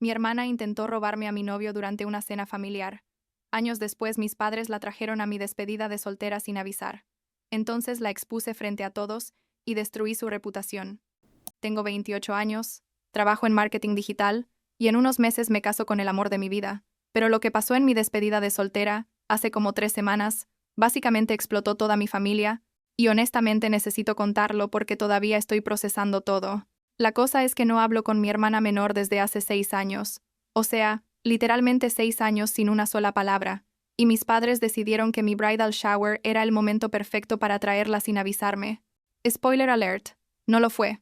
Mi hermana intentó robarme a mi novio durante una cena familiar. Años después, mis padres la trajeron a mi despedida de soltera sin avisar. Entonces la expuse frente a todos y destruí su reputación. Tengo 28 años, trabajo en marketing digital y en unos meses me caso con el amor de mi vida. Pero lo que pasó en mi despedida de soltera, hace como 3 semanas, básicamente explotó toda mi familia, y honestamente necesito contarlo porque todavía estoy procesando todo. La cosa es que no hablo con mi hermana menor desde hace 6 años. O sea, literalmente 6 años sin una sola palabra. Y mis padres decidieron que mi bridal shower era el momento perfecto para traerla sin avisarme. Spoiler alert, no lo fue.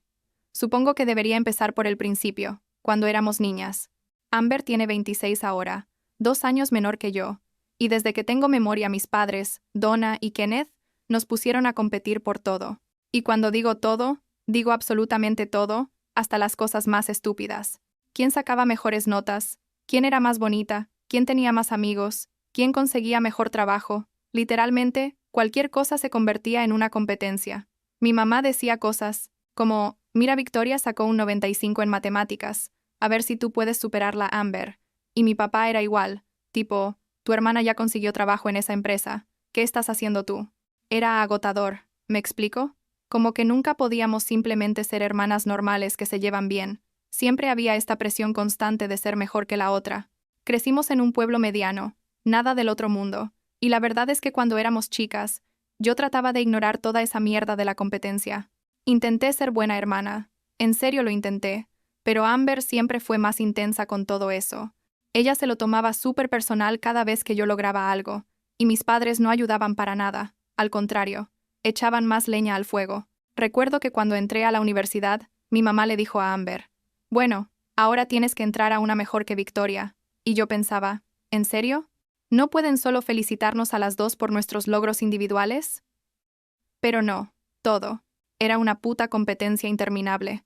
Supongo que debería empezar por el principio, cuando éramos niñas. Amber tiene 26 ahora, 2 años menor que yo, y desde que tengo memoria mis padres, Donna y Kenneth, nos pusieron a competir por todo. Y cuando digo todo, digo absolutamente todo, hasta las cosas más estúpidas. ¿Quién sacaba mejores notas? ¿Quién era más bonita? ¿Quién tenía más amigos? ¿Quién conseguía mejor trabajo? Literalmente, cualquier cosa se convertía en una competencia. Mi mamá decía cosas como, mira, Victoria sacó un 95 en matemáticas, a ver si tú puedes superarla, Amber. Y mi papá era igual, tipo, tu hermana ya consiguió trabajo en esa empresa, ¿qué estás haciendo tú? Era agotador, ¿me explico? Como que nunca podíamos simplemente ser hermanas normales que se llevan bien. Siempre había esta presión constante de ser mejor que la otra. Crecimos en un pueblo mediano, nada del otro mundo, y la verdad es que cuando éramos chicas, yo trataba de ignorar toda esa mierda de la competencia. Intenté ser buena hermana, en serio lo intenté, pero Amber siempre fue más intensa con todo eso. Ella se lo tomaba súper personal cada vez que yo lograba algo, y mis padres no ayudaban para nada, al contrario, echaban más leña al fuego. Recuerdo que cuando entré a la universidad, mi mamá le dijo a Amber, bueno, ahora tienes que entrar a una mejor que Victoria, y yo pensaba, ¿en serio? ¿No pueden solo felicitarnos a las dos por nuestros logros individuales? Pero no, todo. Era una puta competencia interminable.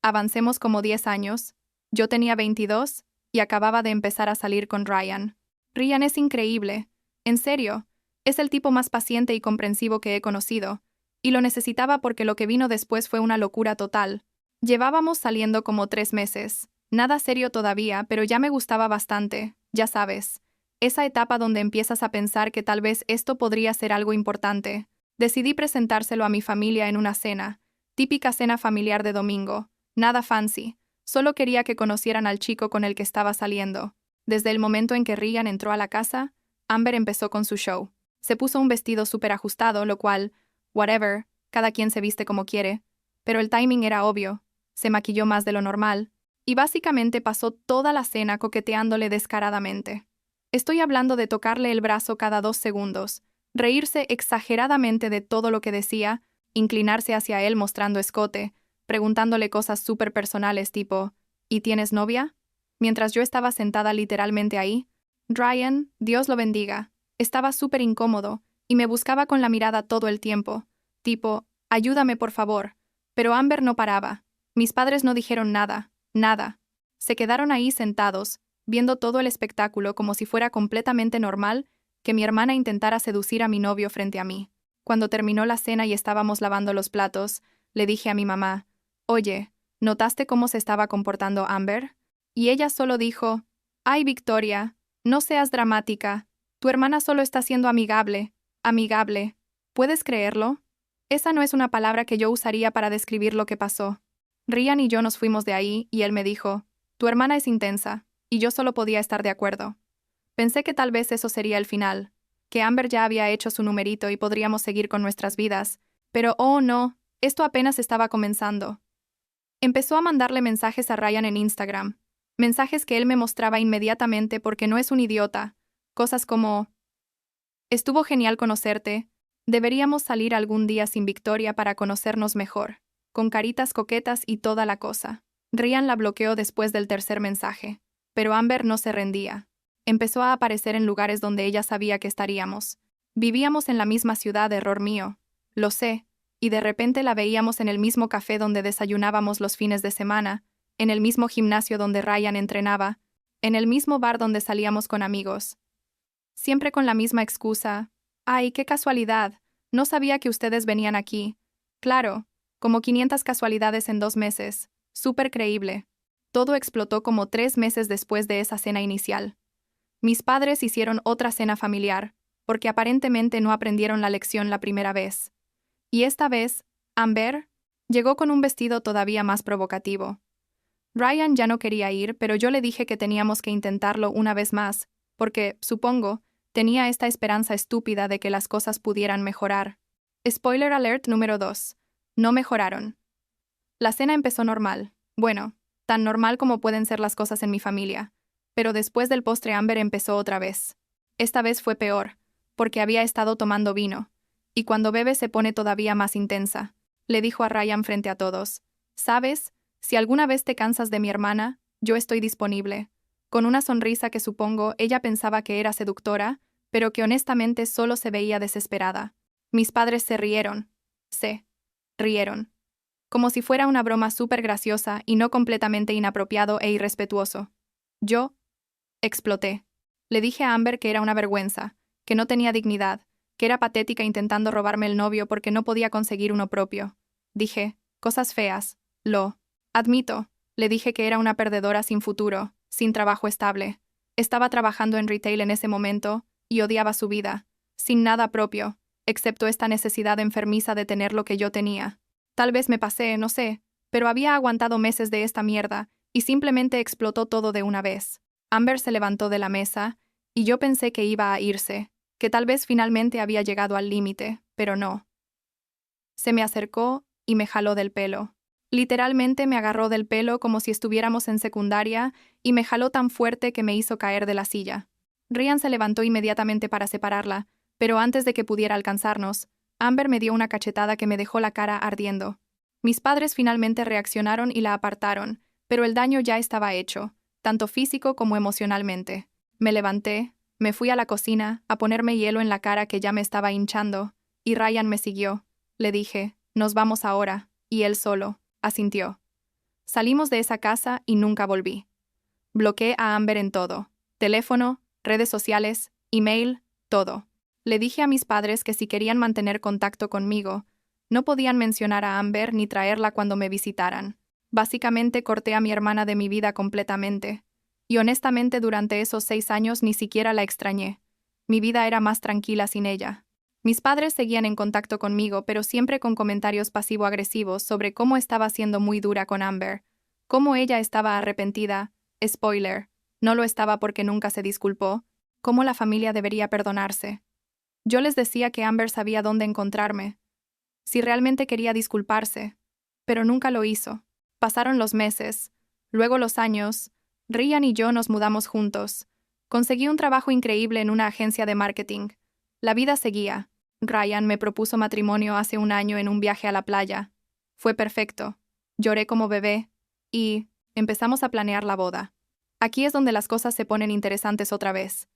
Avancemos como 10 años. Yo tenía 22 y acababa de empezar a salir con Ryan. Ryan es increíble. En serio, es el tipo más paciente y comprensivo que he conocido. Y lo necesitaba porque lo que vino después fue una locura total. Llevábamos saliendo como 3 meses. Nada serio todavía, pero ya me gustaba bastante, ya sabes. Esa etapa donde empiezas a pensar que tal vez esto podría ser algo importante. Decidí presentárselo a mi familia en una cena, típica cena familiar de domingo, nada fancy, solo quería que conocieran al chico con el que estaba saliendo. Desde el momento en que Ryan entró a la casa, Amber empezó con su show. Se puso un vestido súper ajustado, lo cual, whatever, cada quien se viste como quiere, pero el timing era obvio, se maquilló más de lo normal, y básicamente pasó toda la cena coqueteándole descaradamente. Estoy hablando de tocarle el brazo cada 2 segundos, reírse exageradamente de todo lo que decía, inclinarse hacia él mostrando escote, preguntándole cosas súper personales tipo, ¿y tienes novia? Mientras yo estaba sentada literalmente ahí, Ryan, Dios lo bendiga, estaba súper incómodo y me buscaba con la mirada todo el tiempo, tipo, ayúdame por favor. Pero Amber no paraba. Mis padres no dijeron nada, nada. Se quedaron ahí sentados, viendo todo el espectáculo como si fuera completamente normal que mi hermana intentara seducir a mi novio frente a mí. Cuando terminó la cena y estábamos lavando los platos, le dije a mi mamá, oye, ¿notaste cómo se estaba comportando Amber? Y ella solo dijo, ay, Victoria, no seas dramática, tu hermana solo está siendo amigable, amigable. ¿Puedes creerlo? Esa no es una palabra que yo usaría para describir lo que pasó. Ryan y yo nos fuimos de ahí y él me dijo, tu hermana es intensa, y yo solo podía estar de acuerdo. Pensé que tal vez eso sería el final, que Amber ya había hecho su numerito y podríamos seguir con nuestras vidas, pero oh no, esto apenas estaba comenzando. Empezó a mandarle mensajes a Ryan en Instagram, mensajes que él me mostraba inmediatamente porque no es un idiota, cosas como, estuvo genial conocerte, deberíamos salir algún día sin Victoria para conocernos mejor, con caritas coquetas y toda la cosa. Ryan la bloqueó después del tercer mensaje, pero Amber no se rendía. Empezó a aparecer en lugares donde ella sabía que estaríamos. Vivíamos en la misma ciudad, error mío. Lo sé, y de repente la veíamos en el mismo café donde desayunábamos los fines de semana, en el mismo gimnasio donde Ryan entrenaba, en el mismo bar donde salíamos con amigos. Siempre con la misma excusa. Ay, qué casualidad. No sabía que ustedes venían aquí. Claro, como 500 casualidades en 2 meses. Súper creíble. Todo explotó como 3 meses después de esa cena inicial. Mis padres hicieron otra cena familiar, porque aparentemente no aprendieron la lección la primera vez. Y esta vez, Amber llegó con un vestido todavía más provocativo. Ryan ya no quería ir, pero yo le dije que teníamos que intentarlo una vez más, porque, supongo, tenía esta esperanza estúpida de que las cosas pudieran mejorar. Spoiler alert número 2. No mejoraron. La cena empezó normal. Bueno, tan normal como pueden ser las cosas en mi familia. Pero después del postre Amber empezó otra vez. Esta vez fue peor, porque había estado tomando vino. Y cuando bebe se pone todavía más intensa. Le dijo a Ryan frente a todos. ¿Sabes? Si alguna vez te cansas de mi hermana, yo estoy disponible. Con una sonrisa que supongo ella pensaba que era seductora, pero que honestamente solo se veía desesperada. Mis padres se rieron. Se rieron. Como si fuera una broma súper graciosa y no completamente inapropiado e irrespetuoso. Yo exploté. Le dije a Amber que era una vergüenza, que no tenía dignidad, que era patética intentando robarme el novio porque no podía conseguir uno propio. Dije, cosas feas. Lo admito. Le dije que era una perdedora sin futuro, sin trabajo estable. Estaba trabajando en retail en ese momento y odiaba su vida, sin nada propio, excepto esta necesidad enfermiza de tener lo que yo tenía. Tal vez me pasé, no sé, pero había aguantado meses de esta mierda y simplemente explotó todo de una vez. Amber se levantó de la mesa y yo pensé que iba a irse, que tal vez finalmente había llegado al límite, pero no. Se me acercó y me jaló del pelo. Literalmente me agarró del pelo como si estuviéramos en secundaria y me jaló tan fuerte que me hizo caer de la silla. Ryan se levantó inmediatamente para separarla, pero antes de que pudiera alcanzarnos, Amber me dio una cachetada que me dejó la cara ardiendo. Mis padres finalmente reaccionaron y la apartaron, pero el daño ya estaba hecho, tanto físico como emocionalmente. Me levanté, me fui a la cocina a ponerme hielo en la cara que ya me estaba hinchando, y Ryan me siguió. Le dije, nos vamos ahora, y él solo asintió. Salimos de esa casa y nunca volví. Bloqueé a Amber en todo. Teléfono, redes sociales, email, todo. Le dije a mis padres que si querían mantener contacto conmigo, no podían mencionar a Amber ni traerla cuando me visitaran. Básicamente corté a mi hermana de mi vida completamente. Y honestamente durante esos 6 años ni siquiera la extrañé. Mi vida era más tranquila sin ella. Mis padres seguían en contacto conmigo, pero siempre con comentarios pasivo-agresivos sobre cómo estaba siendo muy dura con Amber, cómo ella estaba arrepentida, spoiler, no lo estaba porque nunca se disculpó, cómo la familia debería perdonarse. Yo les decía que Amber sabía dónde encontrarme, si realmente quería disculparse, pero nunca lo hizo. Pasaron los meses, luego los años, Ryan y yo nos mudamos juntos. Conseguí un trabajo increíble en una agencia de marketing. La vida seguía. Ryan me propuso matrimonio hace un año en un viaje a la playa. Fue perfecto. Lloré como bebé. Y empezamos a planear la boda. Aquí es donde las cosas se ponen interesantes otra vez.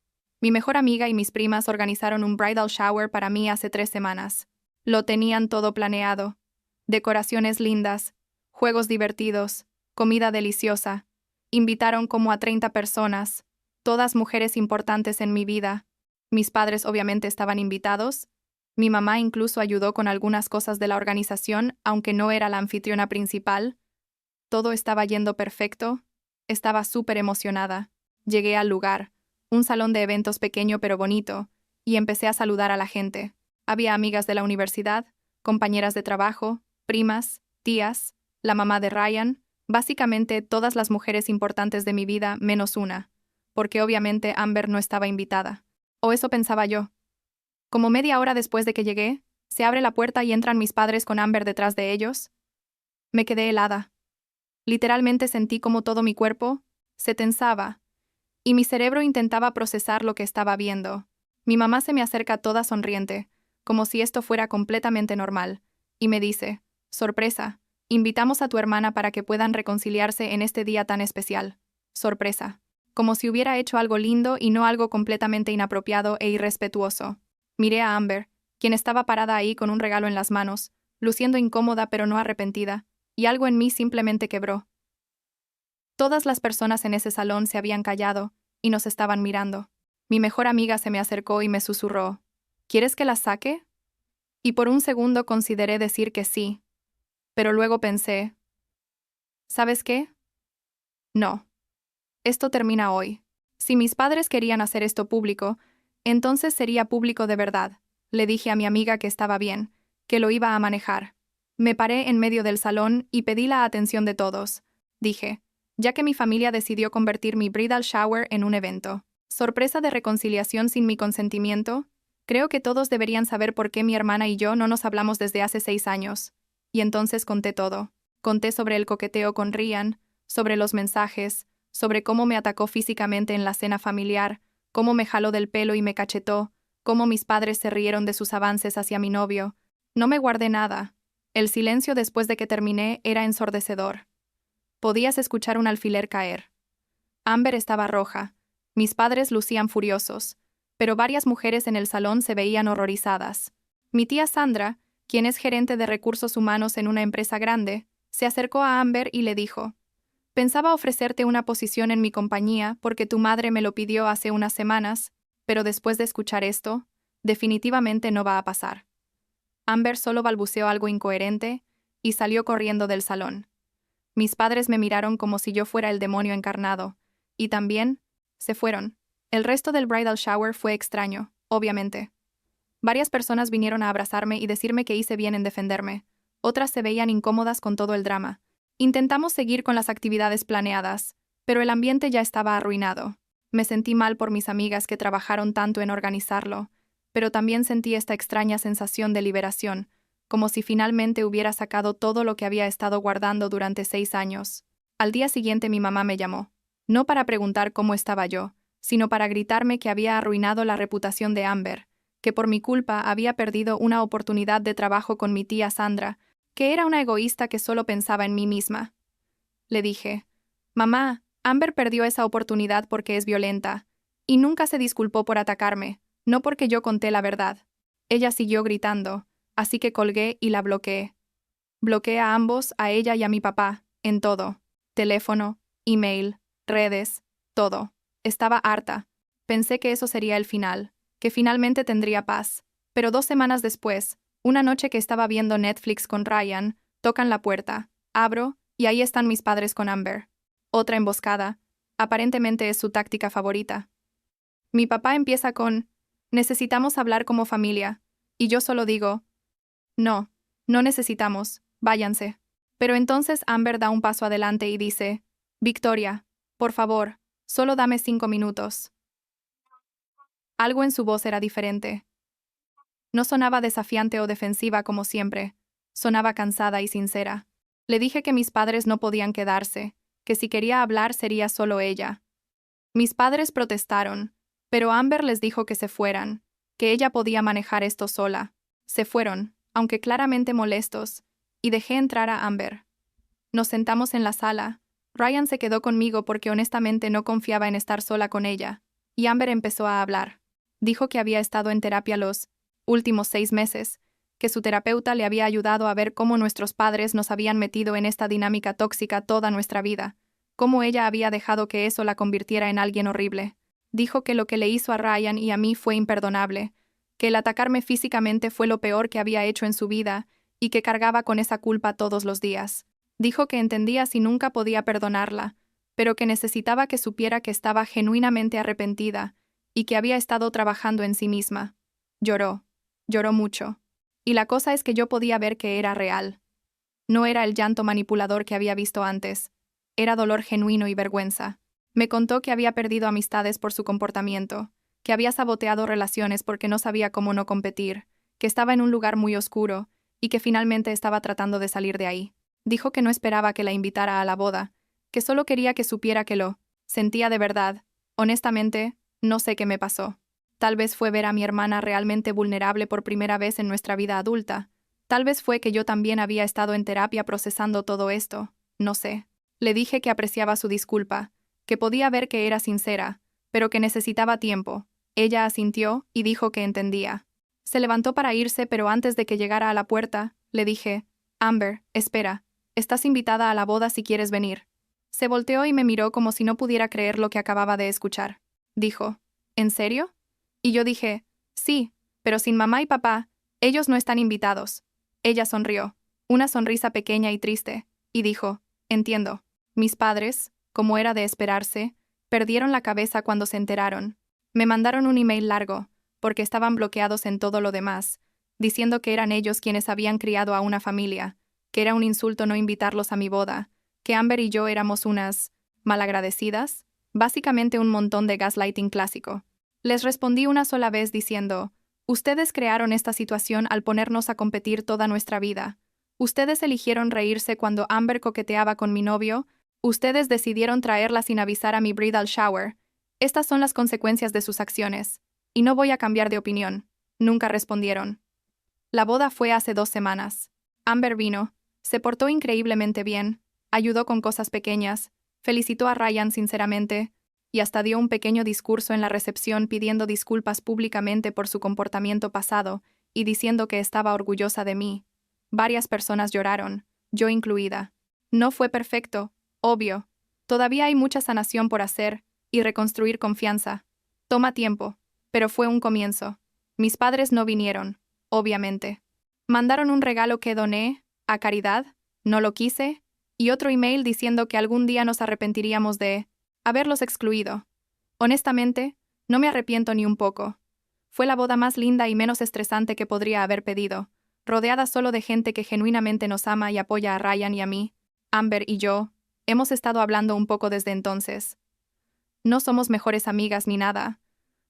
Mi mejor amiga y mis primas organizaron un bridal shower para mí hace 3 semanas. Lo tenían todo planeado. Decoraciones lindas, juegos divertidos, comida deliciosa. Invitaron como a 30 personas, todas mujeres importantes en mi vida. Mis padres obviamente estaban invitados. Mi mamá incluso ayudó con algunas cosas de la organización, aunque no era la anfitriona principal. Todo estaba yendo perfecto. Estaba súper emocionada. Llegué al lugar, un salón de eventos pequeño pero bonito, y empecé a saludar a la gente. Había amigas de la universidad, compañeras de trabajo, primas, tías, la mamá de Ryan, básicamente todas las mujeres importantes de mi vida menos una, porque obviamente Amber no estaba invitada. O eso pensaba yo. Como media hora después de que llegué, se abre la puerta y entran mis padres con Amber detrás de ellos. Me quedé helada. Literalmente sentí como todo mi cuerpo se tensaba, y mi cerebro intentaba procesar lo que estaba viendo. Mi mamá se me acerca toda sonriente, como si esto fuera completamente normal, y me dice, sorpresa, invitamos a tu hermana para que puedan reconciliarse en este día tan especial. Sorpresa. Como si hubiera hecho algo lindo y no algo completamente inapropiado e irrespetuoso. Miré a Amber, quien estaba parada ahí con un regalo en las manos, luciendo incómoda pero no arrepentida, y algo en mí simplemente quebró. Todas las personas en ese salón se habían callado y nos estaban mirando. Mi mejor amiga se me acercó y me susurró, ¿quieres que la saque? Y por un segundo consideré decir que sí, pero luego pensé, ¿sabes qué? No. Esto termina hoy. Si mis padres querían hacer esto público, entonces sería público de verdad. Le dije a mi amiga que estaba bien, que lo iba a manejar. Me paré en medio del salón y pedí la atención de todos. Dije, ya que mi familia decidió convertir mi bridal shower en un evento. Sorpresa de reconciliación sin mi consentimiento, creo que todos deberían saber por qué mi hermana y yo no nos hablamos desde hace 6 años. Y entonces conté todo. Conté sobre el coqueteo con Ryan, sobre los mensajes, sobre cómo me atacó físicamente en la cena familiar, cómo me jaló del pelo y me cachetó, cómo mis padres se rieron de sus avances hacia mi novio. No me guardé nada. El silencio después de que terminé era ensordecedor. Podías escuchar un alfiler caer. Amber estaba roja. Mis padres lucían furiosos, pero varias mujeres en el salón se veían horrorizadas. Mi tía Sandra, quien es gerente de recursos humanos en una empresa grande, se acercó a Amber y le dijo: «Pensaba ofrecerte una posición en mi compañía porque tu madre me lo pidió hace unas semanas, pero después de escuchar esto, definitivamente no va a pasar». Amber solo balbuceó algo incoherente y salió corriendo del salón. Mis padres me miraron como si yo fuera el demonio encarnado, y también se fueron. El resto del bridal shower fue extraño, obviamente. Varias personas vinieron a abrazarme y decirme que hice bien en defenderme. Otras se veían incómodas con todo el drama. Intentamos seguir con las actividades planeadas, pero el ambiente ya estaba arruinado. Me sentí mal por mis amigas que trabajaron tanto en organizarlo, pero también sentí esta extraña sensación de liberación, como si finalmente hubiera sacado todo lo que había estado guardando durante 6 años. Al día siguiente mi mamá me llamó, no para preguntar cómo estaba yo, sino para gritarme que había arruinado la reputación de Amber, que por mi culpa había perdido una oportunidad de trabajo con mi tía Sandra, que era una egoísta que solo pensaba en mí misma. Le dije: «Mamá, Amber perdió esa oportunidad porque es violenta, y nunca se disculpó por atacarme, no porque yo conté la verdad». Ella siguió gritando, así que colgué y la bloqueé. Bloqueé a ambos, a ella y a mi papá, en todo. Teléfono, email, redes, todo. Estaba harta. Pensé que eso sería el final, que finalmente tendría paz. Pero 2 semanas después, una noche que estaba viendo Netflix con Ryan, tocan la puerta. Abro, y ahí están mis padres con Amber. Otra emboscada. Aparentemente es su táctica favorita. Mi papá empieza con: «Necesitamos hablar como familia». Y yo solo digo: «No, no necesitamos, váyanse». Pero entonces Amber da un paso adelante y dice: «Victoria, por favor, solo dame 5 minutos». Algo en su voz era diferente. No sonaba desafiante o defensiva como siempre, sonaba cansada y sincera. Le dije que mis padres no podían quedarse, que si quería hablar sería solo ella. Mis padres protestaron, pero Amber les dijo que se fueran, que ella podía manejar esto sola. Se fueron, aunque claramente molestos, y dejé entrar a Amber. Nos sentamos en la sala. Ryan se quedó conmigo porque honestamente no confiaba en estar sola con ella, y Amber empezó a hablar. Dijo que había estado en terapia los últimos 6 meses, que su terapeuta le había ayudado a ver cómo nuestros padres nos habían metido en esta dinámica tóxica toda nuestra vida, cómo ella había dejado que eso la convirtiera en alguien horrible. Dijo que lo que le hizo a Ryan y a mí fue imperdonable, que el atacarme físicamente fue lo peor que había hecho en su vida y que cargaba con esa culpa todos los días. Dijo que entendía si nunca podía perdonarla, pero que necesitaba que supiera que estaba genuinamente arrepentida y que había estado trabajando en sí misma. Lloró. Lloró mucho. Y la cosa es que yo podía ver que era real. No era el llanto manipulador que había visto antes. Era dolor genuino y vergüenza. Me contó que había perdido amistades por su comportamiento, que había saboteado relaciones porque no sabía cómo no competir, que estaba en un lugar muy oscuro y que finalmente estaba tratando de salir de ahí. Dijo que no esperaba que la invitara a la boda, que solo quería que supiera que lo sentía de verdad. Honestamente, no sé qué me pasó. Tal vez fue ver a mi hermana realmente vulnerable por primera vez en nuestra vida adulta. Tal vez fue que yo también había estado en terapia procesando todo esto. No sé. Le dije que apreciaba su disculpa, que podía ver que era sincera, pero que necesitaba tiempo. Ella asintió y dijo que entendía. Se levantó para irse, pero antes de que llegara a la puerta, le dije: «Amber, espera. Estás invitada a la boda si quieres venir». Se volteó y me miró como si no pudiera creer lo que acababa de escuchar. Dijo: «¿En serio?» Y yo dije: «Sí, pero sin mamá y papá, ellos no están invitados». Ella sonrió, una sonrisa pequeña y triste, y dijo: «Entiendo. Mis padres, como era de esperarse, perdieron la cabeza cuando se enteraron. Me mandaron un email largo, porque estaban bloqueados en todo lo demás, diciendo que eran ellos quienes habían criado a una familia, que era un insulto no invitarlos a mi boda, que Amber y yo éramos unas malagradecidas, básicamente un montón de gaslighting clásico. Les respondí una sola vez diciendo, ustedes crearon esta situación al ponernos a competir toda nuestra vida. Ustedes eligieron reírse cuando Amber coqueteaba con mi novio, ustedes decidieron traerla sin avisar a mi bridal shower. Estas son las consecuencias de sus acciones, y no voy a cambiar de opinión. Nunca respondieron. La boda fue hace 2 semanas. Amber vino, se portó increíblemente bien, ayudó con cosas pequeñas, felicitó a Ryan sinceramente, y hasta dio un pequeño discurso en la recepción pidiendo disculpas públicamente por su comportamiento pasado y diciendo que estaba orgullosa de mí. Varias personas lloraron, yo incluida. No fue perfecto, obvio. Todavía hay mucha sanación por hacer y reconstruir confianza. Toma tiempo, pero fue un comienzo. Mis padres no vinieron, obviamente. Mandaron un regalo que doné, a caridad, no lo quise, y otro email diciendo que algún día nos arrepentiríamos de haberlos excluido. Honestamente, no me arrepiento ni un poco. Fue la boda más linda y menos estresante que podría haber pedido, rodeada solo de gente que genuinamente nos ama y apoya a Ryan y a mí. Amber y yo hemos estado hablando un poco desde entonces. No somos mejores amigas ni nada.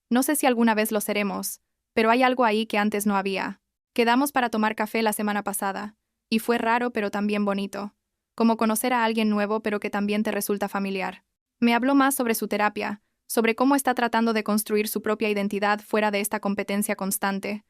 No sé si alguna vez lo seremos, pero hay algo ahí que antes no había. Quedamos para tomar café la semana pasada, y fue raro pero también bonito, como conocer a alguien nuevo pero que también te resulta familiar. Me habló más sobre su terapia, sobre cómo está tratando de construir su propia identidad fuera de esta competencia constante.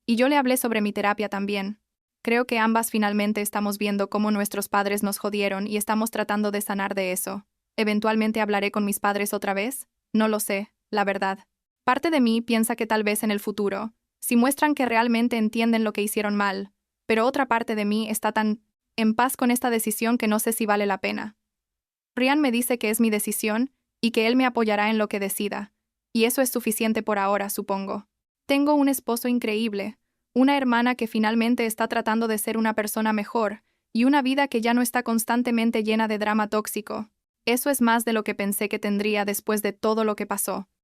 Y yo le hablé sobre mi terapia también. Creo que ambas finalmente estamos viendo cómo nuestros padres nos jodieron y estamos tratando de sanar de eso. ¿Eventualmente hablaré con mis padres otra vez? No lo sé, la verdad. Parte de mí piensa que tal vez en el futuro, si muestran que realmente entienden lo que hicieron mal, pero otra parte de mí está tan en paz con esta decisión que no sé si vale la pena. Ryan me dice que es mi decisión y que él me apoyará en lo que decida, y eso es suficiente por ahora, supongo. Tengo un esposo increíble, una hermana que finalmente está tratando de ser una persona mejor, y una vida que ya no está constantemente llena de drama tóxico. Eso es más de lo que pensé que tendría después de todo lo que pasó.